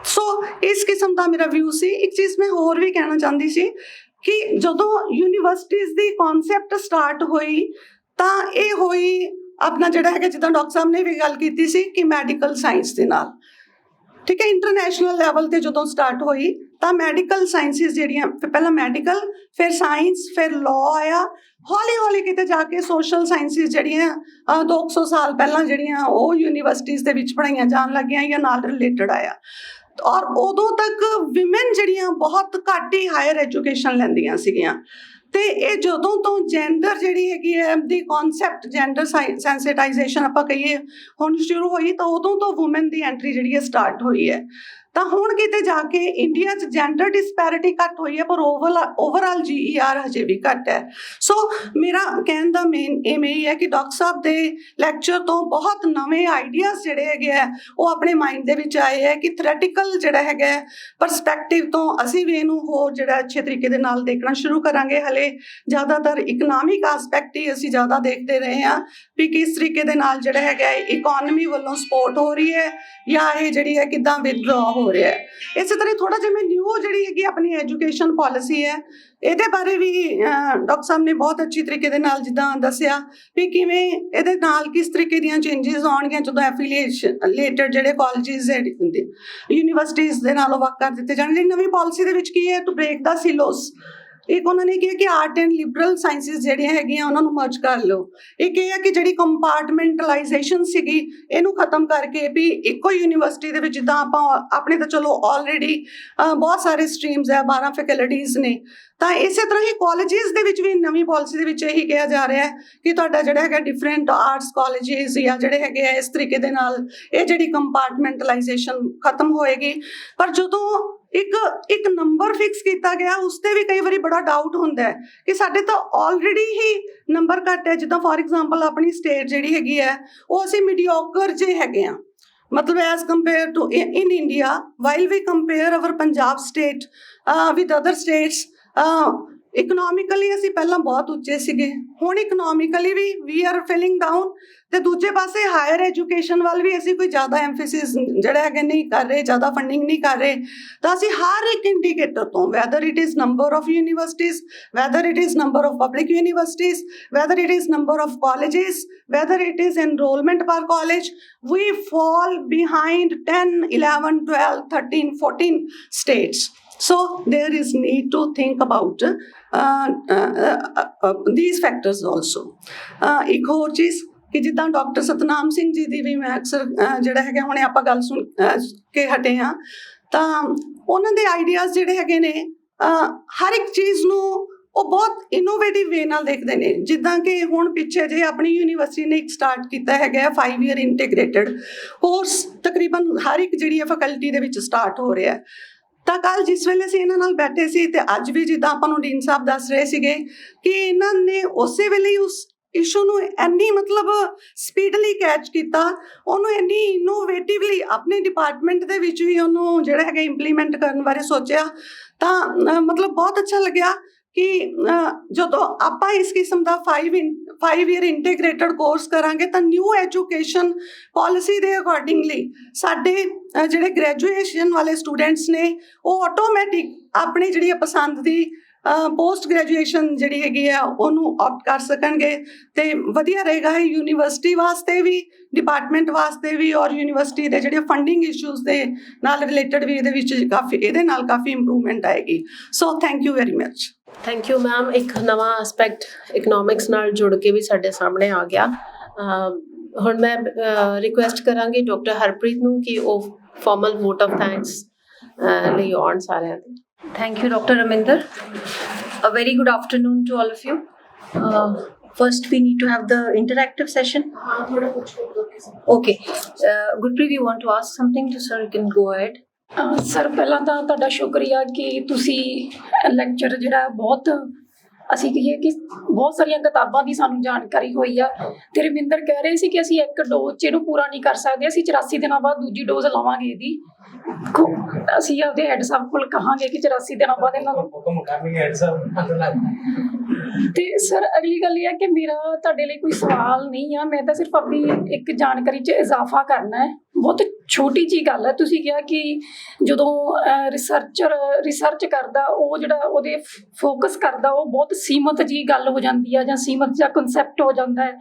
ਸੋ ਇਸ ਕਿਸਮ ਦਾ ਮੇਰਾ ਵਿਊ ਸੀ। ਇੱਕ ਚੀਜ਼ ਮੈਂ ਹੋਰ ਵੀ ਕਹਿਣਾ ਚਾਹੁੰਦੀ ਸੀ ਕਿ ਜਦੋਂ ਯੂਨੀਵਰਸਿਟੀਜ਼ ਦੀ ਕਨਸੈਪਟ ਸਟਾਰਟ ਹੋਈ ਤਾਂ ਇਹ ਹੋਈ ਆਪਣਾ ਜਿਹੜਾ ਹੈਗਾ ਜਿੱਦਾਂ ਡਾਕਟਰ ਸਾਹਿਬ ਨੇ ਵੀ ਗੱਲ ਕੀਤੀ ਸੀ ਕਿ ਮੈਡੀਕਲ ਸਾਇੰਸ ਦੇ ਨਾਲ, ਠੀਕ ਹੈ, ਇੰਟਰਨੈਸ਼ਨਲ ਲੈਵਲ ਤੇ ਜਦੋਂ ਸਟਾਰਟ ਹੋਈ ਤਾਂ ਮੈਡੀਕਲ ਸਾਇੰਸਿਸ ਜਿਹੜੀਆਂ ਪਹਿਲਾਂ ਮੈਡੀਕਲ ਫਿਰ ਸਾਇੰਸ ਫਿਰ ਲਾਅ ਆਇਆ, ਹੌਲੀ ਹੌਲੀ ਕਿਤੇ ਜਾ ਕੇ ਸੋਸ਼ਲ ਸਾਇੰਸਿਸ ਜਿਹੜੀਆਂ 200 ਸਾਲ ਪਹਿਲਾਂ ਜਿਹੜੀਆਂ ਉਹ ਯੂਨੀਵਰਸਿਟੀਜ਼ ਦੇ ਵਿੱਚ ਪੜ੍ਹਾਈਆਂ ਜਾਣ ਲੱਗੀਆਂ ਜਾਂ ਨਾਲ ਰਿਲੇਟਡ ਆਇਆ। ਔਰ ਉਦੋਂ ਤੱਕ ਵਿਮਨ ਜਿਹੜੀਆਂ ਬਹੁਤ ਘੱਟ ਹੀ ਹਾਇਰ ਐਜੂਕੇਸ਼ਨ ਲੈਂਦੀਆਂ ਸੀਗੀਆਂ। ਤੇ ਇਹ ਜਦੋਂ ਤੋਂ ਜੈਂਡਰ ਜਿਹੜੀ ਹੈਗੀ ਹੈ ਦੀ ਕਨਸੈਪਟ ਜੈਂਡਰ ਸੈਂਸਿਟਾਈਜ਼ੇਸ਼ਨ ਆਪਾਂ ਕਹੀਏ ਹੁਣ ਸ਼ੁਰੂ ਹੋਈ ਤਾਂ ਉਦੋਂ ਤੋਂ ਵੂਮਨ ਦੀ ਐਂਟਰੀ ਜਿਹੜੀ ਹੈ ਸਟਾਰਟ ਹੋਈ ਹੈ। ਤਾਂ ਹੁਣ ਕਿਤੇ ਜਾ ਕੇ ਇੰਡੀਆ 'ਚ ਜੈਂਡਰ ਡਿਸਪੈਰਿਟੀ ਘੱਟ ਹੋਈ ਹੈ, ਪਰ ਓਵਰਆਲ GER ਹਜੇ ਵੀ ਘੱਟ ਹੈ। ਸੋ ਮੇਰਾ ਕਹਿਣ ਦਾ ਮੇਨ ਏਮ ਇਹ ਹੈ ਕਿ ਡਾਕਟਰ ਸਾਹਿਬ ਦੇ ਲੈਕਚਰ ਤੋਂ ਬਹੁਤ ਨਵੇਂ ਆਈਡੀਆਜ਼ ਜਿਹੜੇ ਹੈਗੇ ਆ ਉਹ ਆਪਣੇ ਮਾਈਂਡ ਦੇ ਵਿੱਚ ਆਏ ਹੈ ਕਿ ਥਿਓਰੈਟੀਕਲ ਜਿਹੜਾ ਹੈਗਾ ਪਰਸਪੈਕਟਿਵ ਤੋਂ ਅਸੀਂ ਵੀ ਇਹਨੂੰ ਹੋਰ ਜਿਹੜਾ ਅੱਛੇ ਤਰੀਕੇ ਦੇ ਨਾਲ ਦੇਖਣਾ ਸ਼ੁਰੂ ਕਰਾਂਗੇ। ਹਲੇ ਜ਼ਿਆਦਾਤਰ ਇਕਨੋਮਿਕ ਆਸਪੈਕਟ ਹੀ ਅਸੀਂ ਜ਼ਿਆਦਾ ਦੇਖਦੇ ਰਹੇ ਹਾਂ ਵੀ ਕਿਸ ਤਰੀਕੇ ਦੇ ਨਾਲ ਜਿਹੜਾ ਹੈਗਾ ਇਕੋਨਮੀ ਵੱਲੋਂ ਸਪੋਰਟ ਹੋ ਰਹੀ ਹੈ ਜਾਂ ਇਹ ਜਿਹੜੀ ਹੈ ਕਿੱਦਾਂ ਵਿਦਡਰਾਅ ਹੋ ਰਿਹਾ ਹੈ। ਇਸੇ ਤਰ੍ਹਾਂ ਥੋੜਾ ਜਿਹਾ ਮੈਂ ਨਿਊ ਜਿਹੜੀ ਹੈਗੀ ਆਪਣੀ ਐਜੂਕੇਸ਼ਨ ਪਾਲਿਸੀ ਹੈ ਇਹਦੇ ਬਾਰੇ ਵੀ ਡਾਕਟਰ ਸਾਹਿਬ ਨੇ ਬਹੁਤ ਅੱਛੀ ਤਰੀਕੇ ਦੇ ਨਾਲ ਜਿੱਦਾਂ ਦੱਸਿਆ ਵੀ ਕਿਵੇਂ ਇਹਦੇ ਨਾਲ ਕਿਸ ਤਰੀਕੇ ਦੀਆਂ ਚੇਂਜਸ ਆਉਣਗੀਆਂ ਜਦੋਂ ਐਫੀਲੀਏਸ਼ਨ ਰਿਲੇਟਡ ਜਿਹੜੇ ਕਾਲਜਿਸ ਹੁੰਦੇ ਯੂਨੀਵਰਸਿਟੀਜ਼ ਦੇ ਨਾਲ ਵਰਕ ਕਰ ਦਿੱਤੇ ਜਾਣਗੇ। ਨਵੀਂ ਪਾਲਿਸੀ ਦੇ ਵਿੱਚ ਕੀ ਹੈ ਟੂ ਬ੍ਰੇਕ ਦਾ ਸਿਲੋਸ। ਇੱਕ ਉਹਨਾਂ ਨੇ ਕਿਹਾ ਕਿ ਆਰਟ ਐਂਡ ਲਿਬਰਲ ਸਾਇੰਸਿਸ ਜਿਹੜੀਆਂ ਹੈਗੀਆਂ ਉਹਨਾਂ ਨੂੰ ਮਰਜ ਕਰ ਲਓ। ਇੱਕ ਇਹ ਹੈ ਕਿ ਜਿਹੜੀ ਕੰਪਾਰਟਮੈਂਟਲਾਈਜੇਸ਼ਨ ਸੀਗੀ ਇਹਨੂੰ ਖਤਮ ਕਰਕੇ ਵੀ ਇੱਕੋ ਯੂਨੀਵਰਸਿਟੀ ਦੇ ਵਿੱਚ ਜਿੱਦਾਂ ਆਪਾਂ ਆਪਣੇ ਤਾਂ ਚਲੋ ਆਲਰੇਡੀ ਬਹੁਤ ਸਾਰੇ ਸਟਰੀਮਸ ਹੈ, 12 ਫੈਕਲਟੀਜ਼ ਨੇ, ਤਾਂ ਇਸੇ ਤਰ੍ਹਾਂ ਹੀ ਕਾਲਜਿਸ ਦੇ ਵਿੱਚ ਵੀ ਨਵੀਂ ਪਾਲਿਸੀ ਦੇ ਵਿੱਚ ਇਹੀ ਕਿਹਾ ਜਾ ਰਿਹਾ ਹੈ ਕਿ ਤੁਹਾਡਾ ਜਿਹੜਾ ਹੈਗਾ ਡਿਫਰੈਂਟ ਆਰਟਸ ਕਾਲਜਿਸ ਜਾਂ ਜਿਹੜੇ ਹੈਗੇ ਆ ਇਸ ਤਰੀਕੇ ਦੇ ਨਾਲ ਇਹ ਜਿਹੜੀ ਕੰਪਾਰਟਮੈਂਟਲਾਈਜੇਸ਼ਨ ਖਤਮ ਹੋਏਗੀ। ਪਰ ਜਦੋਂ ਇੱਕ ਨੰਬਰ ਫਿਕਸ ਕੀਤਾ ਗਿਆ ਉਸ ਤੇ ਵੀ ਕਈ ਵਾਰੀ ਬੜਾ ਡਾਊਟ ਹੁੰਦਾ ਹੈ ਕਿ ਸਾਡੇ ਤਾਂ ਆਲਰੇਡੀ ਹੀ ਨੰਬਰ ਘੱਟ ਹੈ। ਜਿੱਦਾਂ ਫੋਰ ਐਗਜ਼ਾਮਪਲ ਆਪਣੀ ਸਟੇਟ ਜਿਹੜੀ ਹੈਗੀ ਹੈ ਉਹ ਅਸੀਂ ਮੀਡੀਓਕਰ ਜੇ ਹੈਗੇ ਆ, ਮਤਲਬ as compare to in India while we compare our Punjab state with other states economically ਅਸੀਂ ਪਹਿਲਾਂ ਬਹੁਤ ਉੱਚੇ ਸੀਗੇ, ਹੁਣ economically we are feeling down. ਤੇ ਦੂਜੇ ਪਾਸੇ ਹਾਇਰ ਐਜੂਕੇਸ਼ਨ ਵੱਲ ਵੀ ਅਸੀਂ ਕੋਈ ਜ਼ਿਆਦਾ ਐਮਫੈਸਿਸ ਜਿਹੜਾ ਹੈਗਾ ਨਹੀਂ ਕਰ ਰਹੇ, ਜ਼ਿਆਦਾ ਫੰਡਿੰਗ ਨਹੀਂ ਕਰ ਰਹੇ। ਤਾਂ ਅਸੀਂ ਹਰ ਇੱਕ ਇੰਡੀਕੇਟਰ ਤੋਂ whether it is number of universities, whether it is number of public universities, whether it is number of colleges, whether it is enrollment per college, we fall behind 10, 11, 12, 13, 14 states. So there is need to think about these factors also. ਇੱਕ ਹੋਰ ਚੀਜ਼ ਕਿ ਜਿੱਦਾਂ ਡਾਕਟਰ ਸਤਨਾਮ ਸਿੰਘ ਜੀ ਦੀ ਵੀ ਮੈਂ ਅਕਸਰ ਜਿਹੜਾ ਹੈਗਾ ਹੁਣੇ ਆਪਾਂ ਗੱਲ ਸੁਣ ਕੇ ਹਟੇ ਹਾਂ, ਤਾਂ ਉਹਨਾਂ ਦੇ ਆਈਡੀਆਜ਼ ਜਿਹੜੇ ਹੈਗੇ ਨੇ ਹਰ ਇੱਕ ਚੀਜ਼ ਨੂੰ ਉਹ ਬਹੁਤ ਇਨੋਵੇਟਿਵ ਵੇ ਨਾਲ ਦੇਖਦੇ ਨੇ। ਜਿੱਦਾਂ ਕਿ ਹੁਣ ਪਿੱਛੇ ਜੇ ਆਪਣੀ ਯੂਨੀਵਰਸਿਟੀ ਨੇ ਇੱਕ ਸਟਾਰਟ ਕੀਤਾ ਹੈਗਾ 5 ਈਅਰ ਇੰਟੀਗ੍ਰੇਟਿਡ ਕੋਰਸ, ਤਕਰੀਬਨ ਹਰ ਇੱਕ ਜਿਹੜੀ ਹੈ ਫੈਕਲਟੀ ਦੇ ਵਿੱਚ ਸਟਾਰਟ ਹੋ ਰਿਹਾ। ਤਾਂ ਕੱਲ ਜਿਸ ਵੇਲੇ ਅਸੀਂ ਇਹਨਾਂ ਨਾਲ ਬੈਠੇ ਸੀ ਤੇ ਅੱਜ ਵੀ ਜਿੱਦਾਂ ਆਪਾਂ ਨੂੰ ਡੀਨ ਸਾਹਿਬ ਦੱਸ ਰਹੇ ਸੀਗੇ ਕਿ ਇਹਨਾਂ ਨੇ ਉਸੇ ਵੇਲੇ ਹੀ ਉਸ ਇਸ਼ੂ ਨੂੰ ਇੰਨੀ ਮਤਲਬ ਸਪੀਡਲੀ ਕੈਚ ਕੀਤਾ, ਉਹਨੂੰ ਇੰਨੀ ਇਨੋਵੇਟਿਵਲੀ ਆਪਣੇ ਡਿਪਾਰਟਮੈਂਟ ਦੇ ਵਿੱਚ ਵੀ ਉਹਨੂੰ ਜਿਹੜਾ ਹੈਗਾ ਇੰਪਲੀਮੈਂਟ ਕਰਨ ਬਾਰੇ ਸੋਚਿਆ। ਤਾਂ ਮਤਲਬ ਬਹੁਤ ਅੱਛਾ ਲੱਗਿਆ ਕਿ ਜਦੋਂ ਆਪਾਂ ਇਸ ਕਿਸਮ ਦਾ 5 ਈਅਰ ਇੰਟੀਗ੍ਰੇਟਿਡ ਕੋਰਸ ਕਰਾਂਗੇ ਤਾਂ ਨਿਊ ਐਜੂਕੇਸ਼ਨ ਪਾਲਿਸੀ ਦੇ ਅਕੋਰਡਿੰਗਲੀ ਸਾਡੇ ਜਿਹੜੇ ਗ੍ਰੈਜੂਏਸ਼ਨ ਵਾਲੇ ਸਟੂਡੈਂਟਸ ਨੇ ਉਹ ਆਟੋਮੈਟਿਕ ਆਪਣੀ ਜਿਹੜੀ ਪਸੰਦ ਦੀ ਪੋਸਟ ਗ੍ਰੈਜੂਏਸ਼ਨ ਜਿਹੜੀ ਹੈਗੀ ਆ ਉਹਨੂੰ ਆਪਟ ਕਰ ਸਕਣਗੇ ਤੇ ਵਧੀਆ ਰਹੇਗਾ ਯੂਨੀਵਰਸਿਟੀ ਵਾਸਤੇ ਵੀ, ਡਿਪਾਰਟਮੈਂਟ ਵਾਸਤੇ ਵੀ, ਔਰ ਯੂਨੀਵਰਸਿਟੀ ਦੇ ਜਿਹੜੇ ਫੰਡਿੰਗ ਇਸ਼ੂਜ਼ ਦੇ ਨਾਲ ਰਿਲੇਟਡ ਵੀ ਇਹਦੇ ਵਿੱਚ ਇਹਦੇ ਨਾਲ ਕਾਫੀ ਇੰਪਰੂਵਮੈਂਟ ਆਏਗੀ। So thank you very much. Thank you ma'am. ਇੱਕ ਨਵਾਂ ਐਸਪੈਕਟ ਇਕਨੋਮਿਕਸ ਨਾਲ ਜੁੜ ਕੇ ਵੀ ਸਾਡੇ ਸਾਹਮਣੇ ਆ ਗਿਆ। ਹੁਣ ਮੈਂ ਰਿਕੁਐਸਟ ਕਰਾਂਗੀ ਡਾਕਟਰ ਹਰਪ੍ਰੀਤ ਨੂੰ ਕਿ ਉਹ ਫਾਰਮਲ ਵੋਟ ਆਫ ਥੈਂਕਸ ਲਈ ਆਉਣ ਸਾਰਿਆਂ ਦੇ। Thank you, Dr. Raminder. A very good afternoon to all of you. First, we need to have the interactive session. Okay. Gurpreet, you want to ask something? Sir, you can go ahead. Sir ਪਹਿਲਾਂ ਤਾਂ ਤੁਹਾਡਾ ਸ਼ੁਕਰੀਆ ਕਿ ਤੁਸੀਂ ਲੈਕਚਰ ਜਿਹੜਾ ਬਹੁਤ ਅਸੀਂ ਕਹੀਏ ਕਿ ਬਹੁਤ ਸਾਰੀਆਂ ਕਿਤਾਬਾਂ ਦੀ ਸਾਨੂੰ ਜਾਣਕਾਰੀ ਹੋਈ ਆ। ਤੇ ਰਮਿੰਦਰ ਕਹਿ ਰਹੇ ਸੀ ਕਿ ਅਸੀਂ ਇੱਕ ਡੋਜ਼ 'ਚ ਇਹਨੂੰ ਪੂਰਾ ਨਹੀਂ ਕਰ ਸਕਦੇ, ਅਸੀਂ 84 ਦਿਨਾਂ ਬਾਅਦ ਦੂਜੀ ਡੋਜ਼ ਲਵਾਂਗੇ ਇਹਦੀ। ਅਸੀਂ ਆਪਦੇ ਹੈਡ ਸਾਹਿਬ ਕੋਲ ਕਹਾਂਗੇ ਕਿ 84 ਦਿਨਾਂ ਬਾਅਦ ਇਹਨਾਂ ਨੂੰ। ਤੇ ਸਰ ਅਗਲੀ ਗੱਲ ਇਹ ਹੈ ਕਿ ਮੇਰਾ ਤੁਹਾਡੇ ਲਈ ਕੋਈ ਸਵਾਲ ਨਹੀਂ ਆ, ਮੈਂ ਤਾਂ ਸਿਰਫ ਆਪਣੀ ਇੱਕ ਜਾਣਕਾਰੀ 'ਚ ਇਜ਼ਾਫਾ ਕਰਨਾ ਹੈ। ਬਹੁਤ ਛੋਟੀ ਜਿਹੀ ਗੱਲ ਹੈ। ਤੁਸੀਂ ਕਿਹਾ ਕਿ ਜਦੋਂ ਰਿਸਰਚ ਕਰਦਾ ਉਹ ਜਿਹੜਾ ਉਹਦੇ ਫੋਕਸ ਕਰਦਾ ਉਹ ਬਹੁਤ ਸੀਮਤ ਜਿਹੀ ਗੱਲ ਹੋ ਜਾਂਦੀ ਹੈ, ਜਾਂ ਸੀਮਤ ਜਿਹਾ ਕਨਸੈਪਟ ਹੋ ਜਾਂਦਾ ਹੈ,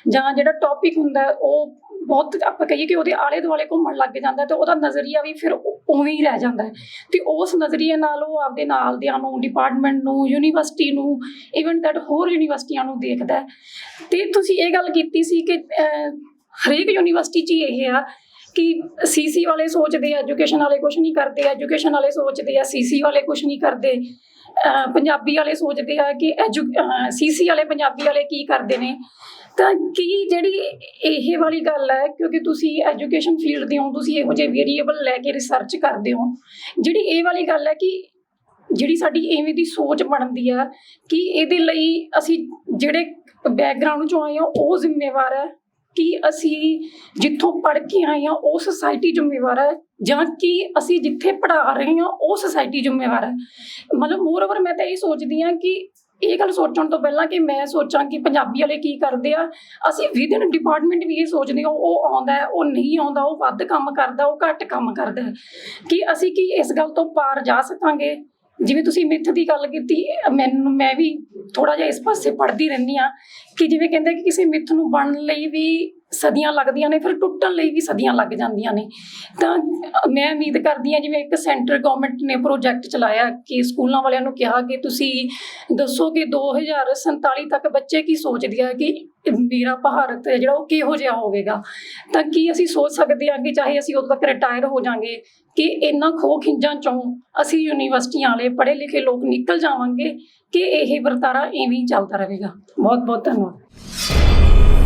ਜਾਂ ਜਿਹੜਾ ਟੌਪਿਕ ਹੁੰਦਾ ਉਹ ਬਹੁਤ ਆਪਾਂ ਕਹੀਏ ਕਿ ਉਹਦੇ ਆਲੇ ਦੁਆਲੇ ਘੁੰਮਣ ਲੱਗ ਜਾਂਦਾ ਤੇ ਉਹਦਾ ਨਜ਼ਰੀਆ ਵੀ ਫਿਰ ਉਵੇਂ ਹੀ ਰਹਿ ਜਾਂਦਾ ਹੈ। ਤੇ ਉਸ ਨਜ਼ਰੀਏ ਨਾਲ ਉਹ ਆਪਦੇ ਨਾਲ ਦਿਆਂ ਨੂੰ, ਡਿਪਾਰਟਮੈਂਟ ਨੂੰ, ਯੂਨੀਵਰਸਿਟੀ ਨੂੰ, ਈਵਨ ਦੈਟ ਹੋਰ ਯੂਨੀਵਰਸਿਟੀਆਂ ਨੂੰ ਦੇਖਦਾ ਹੈ। ਤੇ ਤੁਸੀਂ ਇਹ ਗੱਲ ਕੀਤੀ ਸੀ ਕਿ ਹਰੇਕ ਯੂਨੀਵਰਸਿਟੀ 'ਚ ਇਹ ਆ ਕਿ ਸੀਸੀ ਵਾਲੇ ਸੋਚਦੇ ਆ ਐਜੂਕੇਸ਼ਨ ਵਾਲੇ ਕੁਛ ਨਹੀਂ ਕਰਦੇ, ਐਜੂਕੇਸ਼ਨ ਵਾਲੇ ਸੋਚਦੇ ਆ ਸੀਸੀ ਵਾਲੇ ਕੁਛ ਨਹੀਂ ਕਰਦੇ, ਪੰਜਾਬੀ ਵਾਲੇ ਸੋਚਦੇ ਆ ਕਿ ਸੀਸੀ ਵਾਲੇ ਪੰਜਾਬੀ ਵਾਲੇ ਕੀ ਕਰਦੇ ਨੇ। ਤਾਂ ਕੀ ਜਿਹੜੀ ਇਹ ਵਾਲੀ ਗੱਲ ਹੈ, ਕਿਉਂਕਿ ਤੁਸੀਂ ਐਜੂਕੇਸ਼ਨ ਫੀਲਡ ਦੇ ਹੋ, ਤੁਸੀਂ ਇਹੋ ਜਿਹੇ ਵੇਰੀਏਬਲ ਲੈ ਕੇ ਰਿਸਰਚ ਕਰਦੇ ਹੋ, ਜਿਹੜੀ ਇਹ ਵਾਲੀ ਗੱਲ ਹੈ ਕਿ ਜਿਹੜੀ ਸਾਡੀ ਐਵੇਂ ਦੀ ਸੋਚ ਬਣਦੀ ਆ ਕਿ ਇਹਦੇ ਲਈ ਅਸੀਂ ਜਿਹੜੇ ਬੈਕਗਰਾਊਂਡ 'ਚੋਂ ਆਏ ਹਾਂ ਉਹ ਜ਼ਿੰਮੇਵਾਰ ਹੈ, ਕਿ ਅਸੀਂ ਜਿੱਥੋਂ ਪੜ੍ਹ ਕੇ ਆਏ ਹਾਂ ਉਹ ਸੁਸਾਇਟੀ ਜ਼ਿੰਮੇਵਾਰ ਹੈ, ਜਾਂ ਕਿ ਅਸੀਂ ਜਿੱਥੇ ਪੜ੍ਹਾ ਰਹੇ ਹਾਂ ਉਹ ਸੁਸਾਇਟੀ ਜ਼ਿੰਮੇਵਾਰ ਹੈ। ਮਤਲਬ ਮੋਰਓਵਰ ਮੈਂ ਤਾਂ ਇਹ ਸੋਚਦੀ ਹਾਂ ਕਿ ਇਹ ਗੱਲ ਸੋਚਣ ਤੋਂ ਪਹਿਲਾਂ ਕਿ ਮੈਂ ਸੋਚਾਂ ਕਿ ਪੰਜਾਬੀ ਵਾਲੇ ਕੀ ਕਰਦੇ ਆ, ਅਸੀਂ ਵਿਦਿਨ ਡਿਪਾਰਟਮੈਂਟ ਵੀ ਇਹ ਸੋਚਦੇ ਹਾਂ ਉਹ ਆਉਂਦਾ ਉਹ ਨਹੀਂ ਆਉਂਦਾ, ਉਹ ਵੱਧ ਕੰਮ ਕਰਦਾ ਉਹ ਘੱਟ ਕੰਮ ਕਰਦਾ, ਕਿ ਅਸੀਂ ਕੀ ਇਸ ਗੱਲ ਤੋਂ ਪਾਰ ਜਾ ਸਕਾਂਗੇ। ਜਿਵੇਂ ਤੁਸੀਂ ਮਿੱਥ ਦੀ ਗੱਲ ਕੀਤੀ, ਮੈਂ ਵੀ ਥੋੜ੍ਹਾ ਜਿਹਾ ਇਸ ਪਾਸੇ ਪੜ੍ਹਦੀ ਰਹਿੰਦੀ ਹਾਂ ਕਿ ਜਿਵੇਂ ਕਹਿੰਦੇ ਕਿ ਕਿਸੇ ਮਿੱਥ ਨੂੰ ਬਣਨ ਲਈ ਵੀ ਸਦੀਆਂ ਲੱਗਦੀਆਂ ਨੇ, ਫਿਰ ਟੁੱਟਣ ਲਈ ਵੀ ਸਦੀਆਂ ਲੱਗ ਜਾਂਦੀਆਂ ਨੇ। ਤਾਂ ਮੈਂ ਉਮੀਦ ਕਰਦੀ ਹਾਂ, ਜਿਵੇਂ ਇੱਕ ਸੈਂਟਰ ਗੌਰਮੈਂਟ ਨੇ ਪ੍ਰੋਜੈਕਟ ਚਲਾਇਆ ਕਿ ਸਕੂਲਾਂ ਵਾਲਿਆਂ ਨੂੰ ਕਿਹਾ ਕਿ ਤੁਸੀਂ ਦੱਸੋ ਕਿ 2047 ਤੱਕ ਬੱਚੇ ਕੀ ਸੋਚਦੇ ਆ ਕਿ ਮੇਰਾ ਭਾਰਤ ਹੈ ਜਿਹੜਾ ਉਹ ਕਿਹੋ ਜਿਹਾ ਹੋਵੇਗਾ। ਤਾਂ ਕੀ ਅਸੀਂ ਸੋਚ ਸਕਦੇ ਹਾਂ ਕਿ ਚਾਹੇ ਅਸੀਂ ਉਦੋਂ ਤੱਕ ਰਿਟਾਇਰ ਹੋ ਜਾਵਾਂਗੇ ਕਿ ਇਹਨਾਂ ਖੋਹ ਖਿੰਜਾਂ 'ਚੋਂ ਅਸੀਂ ਯੂਨੀਵਰਸਿਟੀਆਂ ਵਾਲੇ ਪੜ੍ਹੇ ਲਿਖੇ ਲੋਕ ਨਿਕਲ ਜਾਵਾਂਗੇ, ਕਿ ਇਹ ਵਰਤਾਰਾ ਇਵੇਂ ਹੀ ਚੱਲਦਾ ਰਹੇਗਾ। ਬਹੁਤ ਬਹੁਤ ਧੰਨਵਾਦ।